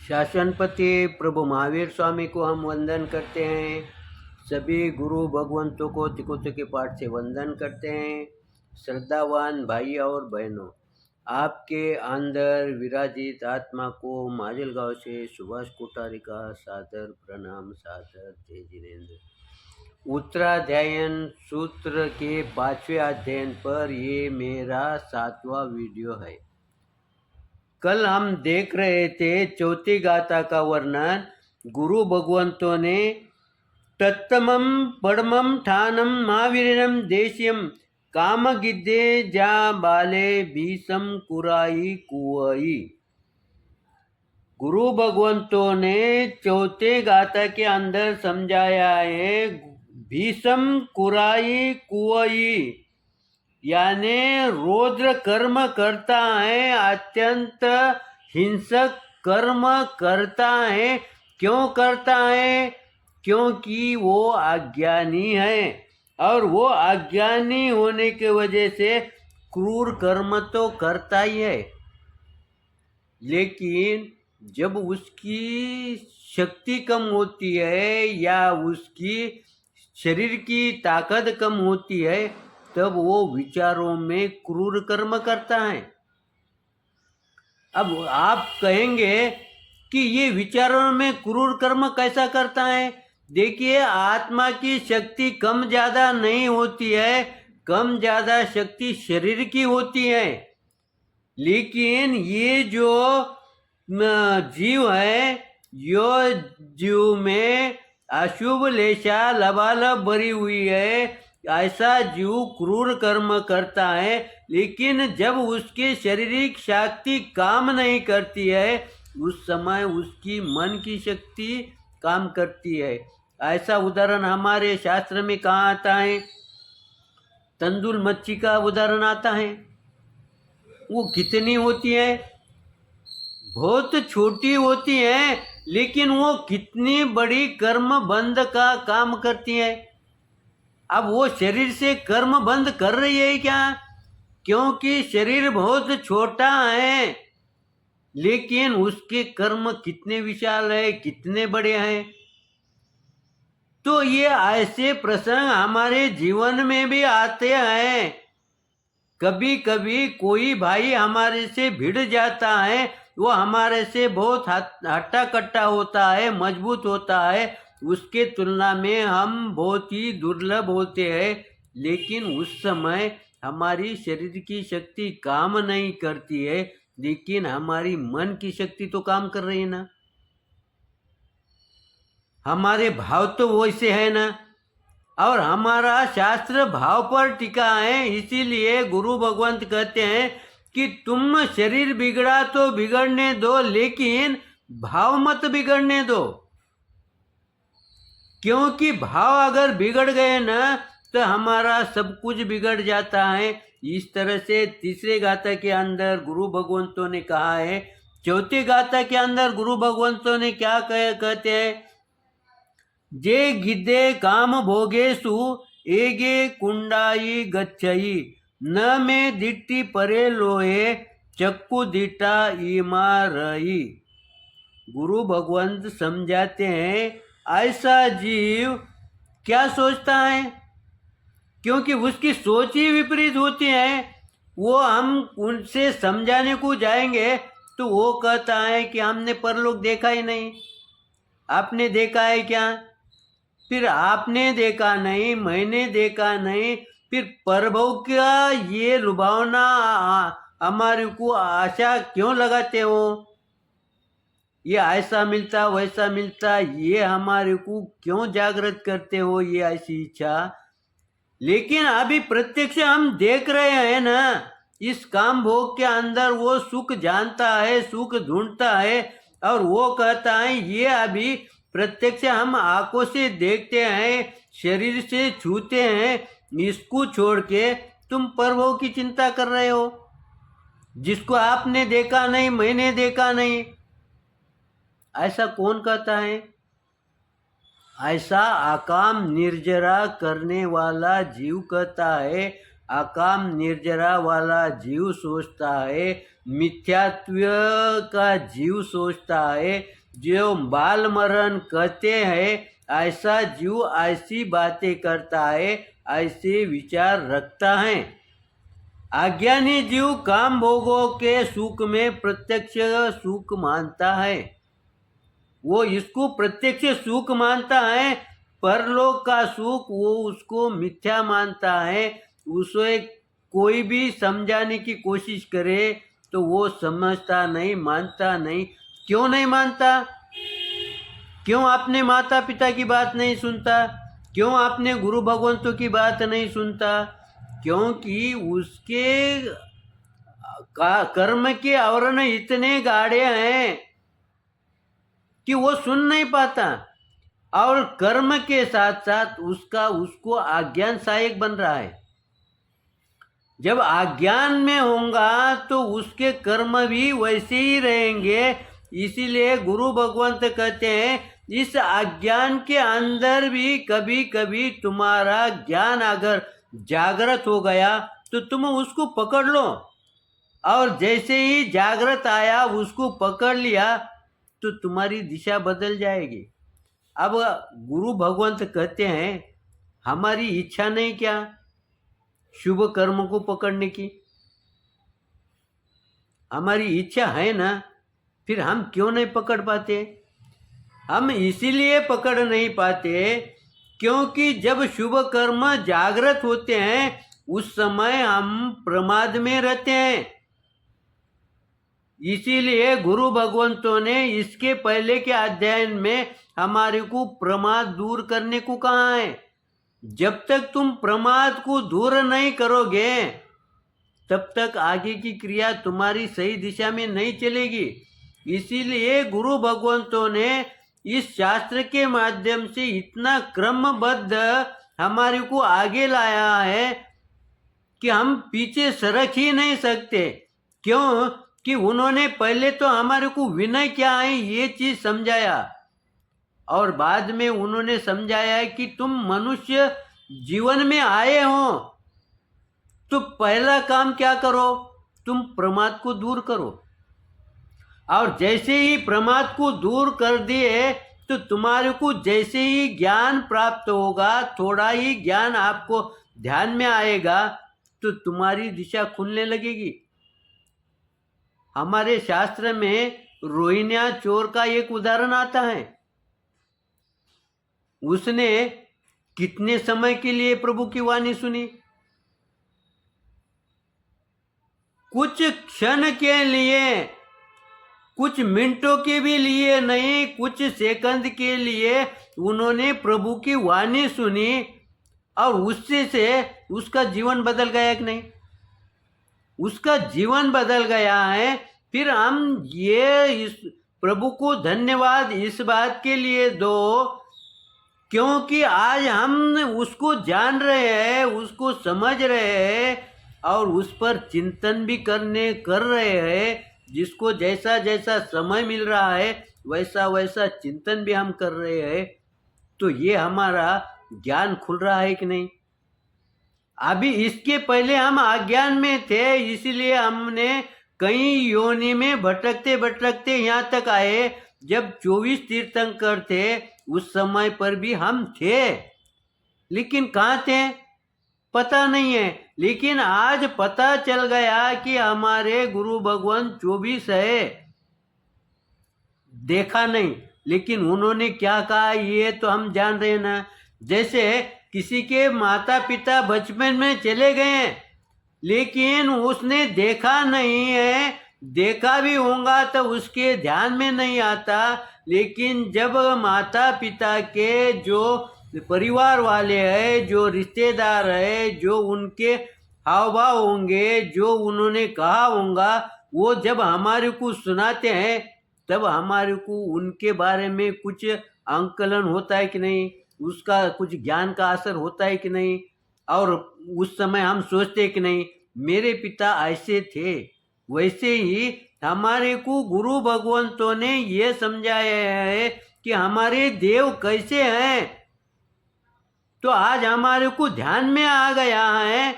शासनपति प्रभु महावीर स्वामी को हम वंदन करते हैं। सभी गुरु भगवंतों को तिकोते के पाठ से वंदन करते हैं। श्रद्धावान भाई और बहनों, आपके अंदर विराजित आत्मा को माजलगांव से सुभाष कोठारी का सादर प्रणाम, सादर जय जिनेन्द्र। उत्तराध्यायन सूत्र के 5वें अध्ययन पर ये मेरा 7वां वीडियो है। कल हम देख रहे थे चौथी गाथा का वर्णन। गुरु भगवंतों ने तत्तमम परमम ठानम महावीरम देश्यम काम गिद्धे जा बाले भीषम कुराई कुआई। गुरु भगवंतों ने चौथे गाथा के अंदर समझाया है भीषम कुराई कुआई, यानी रौद्र कर्म करता है, अत्यंत हिंसक कर्म करता है। क्यों करता है? क्योंकि वो अज्ञानी है, और वो अज्ञानी होने की वजह से क्रूर कर्म तो करता ही है। लेकिन जब उसकी शक्ति कम होती है या उसकी शरीर की ताकत कम होती है, तब वो विचारों में क्रूर कर्म करता है। अब आप कहेंगे कि ये विचारों में क्रूर कर्म कैसा करता है? देखिए, आत्मा की शक्ति कम ज़्यादा नहीं होती है, कम ज़्यादा शक्ति शरीर की होती है। लेकिन ये जो जीव है, यो जीव में अशुभ लेशा लबालब भरी हुई है। ऐसा जीव क्रूर कर्म करता है, लेकिन जब उसके शारीरिक शक्ति काम नहीं करती है, उस समय उसकी मन की शक्ति काम करती है। ऐसा उदाहरण हमारे शास्त्र में कहाँ आता है? तंदुल मच्छी का उदाहरण आता है। वो कितनी होती है? बहुत छोटी होती है, लेकिन वो कितनी बड़ी कर्म बंद का काम करती है। अब वो शरीर से कर्म बंद कर रही है क्या? क्योंकि शरीर बहुत छोटा है, लेकिन उसके कर्म कितने विशाल है, कितने बड़े हैं। तो ये ऐसे प्रसंग हमारे जीवन में भी आते हैं। कभी कभी कोई भाई हमारे से भिड़ जाता है, वो हमारे से बहुत हट्टा कट्टा होता है, मजबूत होता है, उसके तुलना में हम बहुत ही दुर्लभ होते हैं। लेकिन उस समय हमारी शरीर की शक्ति काम नहीं करती है, लेकिन हमारी मन की शक्ति तो काम कर रही है ना। हमारे भाव तो वैसे है ना, और हमारा शास्त्र भाव पर टिका है। इसीलिए गुरु भगवंत कहते हैं कि तुम शरीर बिगड़ा तो बिगड़ने दो, लेकिन भाव मत बिगड़ने दो। क्योंकि भाव अगर बिगड़ गए ना, तो हमारा सब कुछ बिगड़ जाता है। इस तरह से तीसरे गाथा के अंदर गुरु भगवंतों ने कहा है। चौथी गाथा के अंदर गुरु भगवंतों ने क्या कहते हैं? जे गिद्धे काम भोगेशु एगे कुंडाई गच्छई, न में दिट्टी परे लोहे चक्कू दिटा इमा रही। गुरु भगवंत समझाते हैं, ऐसा जीव क्या सोचता है? क्योंकि उसकी सोच ही विपरीत होती है। वो हम उनसे समझाने को जाएंगे तो वो कहता है कि हमने परलोक देखा ही नहीं। आपने देखा है क्या? फिर आपने देखा नहीं, मैंने देखा नहीं, फिर प्रभु का ये लुभावना हमारे को आशा क्यों लगाते हो? ये ऐसा मिलता वैसा मिलता, ये हमारे को क्यों जागृत करते हो ये ऐसी इच्छा? लेकिन अभी प्रत्यक्ष हम देख रहे हैं ना, इस काम भोग के अंदर वो सुख जानता है, सुख ढूंढता है, और वो कहता है ये अभी प्रत्यक्ष हम आंखों से देखते हैं, शरीर से छूते हैं। इसको छोड़ के तुम प्रभु की चिंता कर रहे हो, जिसको आपने देखा नहीं, मैंने देखा नहीं। ऐसा कौन कहता है? ऐसा आकाम निर्जरा करने वाला जीव कहता है। आकाम निर्जरा वाला जीव सोचता है, मिथ्यात्व का जीव सोचता है जो बाल मरण कहते हैं, ऐसा जीव ऐसी बातें करता है, ऐसे विचार रखता है। अज्ञानी जीव काम भोगों के सुख में प्रत्यक्ष सुख मानता है। वो इसको प्रत्यक्ष सुख मानता है, परलोक का सुख वो उसको मिथ्या मानता है। उसे कोई भी समझाने की कोशिश करे तो वो समझता नहीं, मानता नहीं। क्यों नहीं मानता? क्यों आपने माता पिता की बात नहीं सुनता? क्यों आपने गुरु भगवंतों की बात नहीं सुनता? क्योंकि उसके कर्म के आवरण इतने गाढ़े हैं कि वो सुन नहीं पाता, और कर्म के साथ साथ उसको अज्ञान सहायक बन रहा है। जब अज्ञान में होगा तो उसके कर्म भी वैसे ही रहेंगे। इसीलिए गुरु भगवंत कहते हैं, इस अज्ञान के अंदर भी कभी कभी तुम्हारा ज्ञान अगर जागृत हो गया तो तुम उसको पकड़ लो, और जैसे ही जागृत आया उसको पकड़ लिया तो तुम्हारी दिशा बदल जाएगी। अब गुरु भगवंत कहते हैं, हमारी इच्छा नहीं क्या शुभ कर्म को पकड़ने की? हमारी इच्छा है ना, फिर हम क्यों नहीं पकड़ पाते? हम इसीलिए पकड़ नहीं पाते क्योंकि जब शुभ कर्म जागृत होते हैं उस समय हम प्रमाद में रहते हैं। इसीलिए गुरु भगवंतों ने इसके पहले के अध्ययन में हमारे को प्रमाद दूर करने को कहा है। जब तक तुम प्रमाद को दूर नहीं करोगे तब तक आगे की क्रिया तुम्हारी सही दिशा में नहीं चलेगी। इसीलिए गुरु भगवंतों ने इस शास्त्र के माध्यम से इतना क्रमबद्ध हमारे को आगे लाया है कि हम पीछे सरक ही नहीं सकते। क्यों कि उन्होंने पहले तो हमारे को विनय क्या है ये चीज समझाया, और बाद में उन्होंने समझाया कि तुम मनुष्य जीवन में आए हो तो पहला काम क्या करो, तुम प्रमाद को दूर करो। और जैसे ही प्रमाद को दूर कर दिए तो तुम्हारे को जैसे ही ज्ञान प्राप्त होगा, थोड़ा ही ज्ञान आपको ध्यान में आएगा तो तुम्हारी दिशा खुलने लगेगी। हमारे शास्त्र में रोहिण्या चोर का एक उदाहरण आता है। उसने कितने समय के लिए प्रभु की वाणी सुनी? कुछ क्षण के लिए, कुछ मिनटों के भी लिए नहीं, कुछ सेकंड के लिए उन्होंने प्रभु की वाणी सुनी, और उससे से उसका जीवन बदल गया कि नहीं? उसका जीवन बदल गया है। फिर हम ये इस प्रभु को धन्यवाद इस बात के लिए दो क्योंकि आज हम उसको जान रहे हैं, उसको समझ रहे हैं, और उस पर चिंतन भी कर रहे हैं। जिसको जैसा जैसा समय मिल रहा है वैसा वैसा चिंतन भी हम कर रहे हैं। तो ये हमारा ज्ञान खुल रहा है कि नहीं? अभी इसके पहले हम अज्ञान में थे, इसीलिए हमने कई योनि में भटकते भटकते यहाँ तक आए। जब 24 तीर्थंकर थे उस समय पर भी हम थे, लेकिन कहाँ थे पता नहीं है। लेकिन आज पता चल गया कि हमारे गुरु भगवान 24 है। देखा नहीं, लेकिन उन्होंने क्या कहा ये तो हम जान रहे हैं ना। जैसे किसी के माता पिता बचपन में चले गए लेकिन उसने देखा नहीं है, देखा भी होगा तो उसके ध्यान में नहीं आता। लेकिन जब माता पिता के जो परिवार वाले हैं, जो रिश्तेदार है, जो उनके हाव भाव होंगे, जो उन्होंने कहा होगा, वो जब हमारे को सुनाते हैं तब हमारे को उनके बारे में कुछ आंकलन होता है कि नहीं, उसका कुछ ज्ञान का असर होता है कि नहीं। और उस समय हम सोचते कि नहीं मेरे पिता ऐसे थे। वैसे ही हमारे को गुरु भगवंतों ने ये समझाया है कि हमारे देव कैसे हैं। तो आज हमारे को ध्यान में आ गया है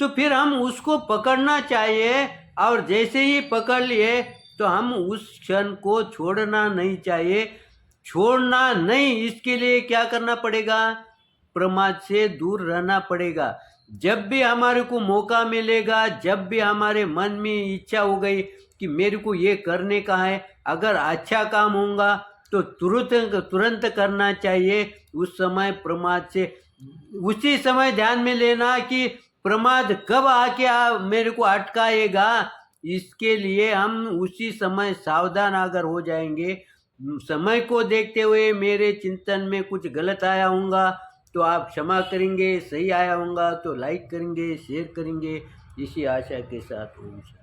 तो फिर हम उसको पकड़ना चाहिए, और जैसे ही पकड़ लिए तो हम उस क्षण को छोड़ना नहीं चाहिए। छोड़ना नहीं, इसके लिए क्या करना पड़ेगा? प्रमाद से दूर रहना पड़ेगा। जब भी हमारे को मौका मिलेगा, जब भी हमारे मन में इच्छा हो गई कि मेरे को ये करने का है, अगर अच्छा काम होगा तो तुरंत तुरंत करना चाहिए। उस समय प्रमाद से, उसी समय ध्यान में लेना कि प्रमाद कब आके मेरे को अटकाएगा। इसके लिए हम उसी समय सावधान अगर हो जाएंगे, समय को देखते हुए मेरे चिंतन में कुछ गलत आया होगा तो आप क्षमा करेंगे, सही आया होगा तो लाइक करेंगे, शेयर करेंगे। इसी आशा के साथ ओम शांति।